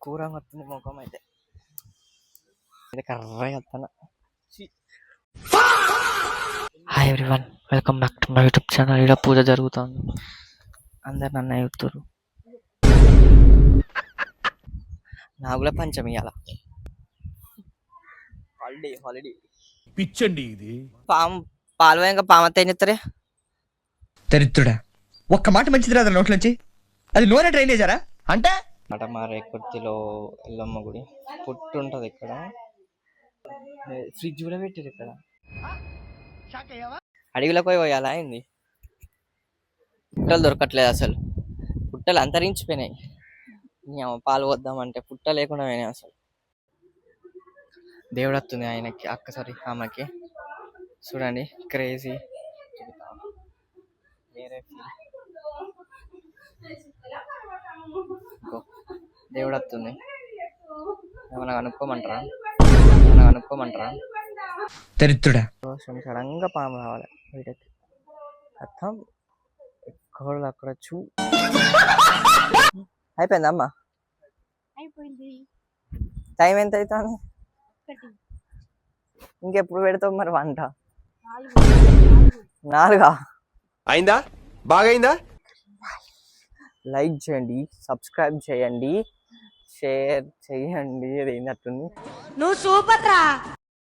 కూరంగా వస్తుంది ముఖం అయితే కర్రగా వస్తాను. Hi everyone, welcome back to my YouTube channel. ఇలా పూజ జరుగుతుంది, అందరు నన్ను చెప్తారు. నాగుల పంచమి ఇవాళ హాలిడే పిచ్చండి ఇది. పాలు ఇంకా పామత్త ఏం చెప్తారే దరిద్రుడా, ఒక్క మాట మంచిది రాదు నోట్ల నుంచి. అది నూనె డ్రైనేజరా అంటే మారే కుర్తిలో ఎల్లమ్మ గుడి పుట్టు ఉంటుంది ఇక్కడ. ఫ్రిడ్జ్ కూడా పెట్టారు ఇక్కడ. అడవిలోకి పోయాలా అయింది. పుట్టలు దొరకట్లేదు అసలు, పుట్టలు అంతరించిపోయినాయి. పాలు వద్దామంటే పుట్ట లేకుండా పోయినాయి అసలు. దేవుడు వస్తుంది ఆయనకి ఆమెకి చూడండి, క్రేజీ. వేరే దేవుడు వస్తుంది. ఏమైనా కనుక్కోమంటారా? దరిద్రుడా, సడన్ గా పాము రావాలి వీటికి. అర్థం ఎక్కడ అక్కడ అయిపోయిందా అమ్మా? టైం ఎంత అవుతుంది? ఇంకెప్పుడు పెడతావు మరి వంట? 4 అయిందా? బాగైందా? లైక్ చేయండి, సబ్స్క్రైబ్ చేయండి, షేర్ చేయండి. అది ఏంటట్టుంది. నువ్వు సూపర్ రా.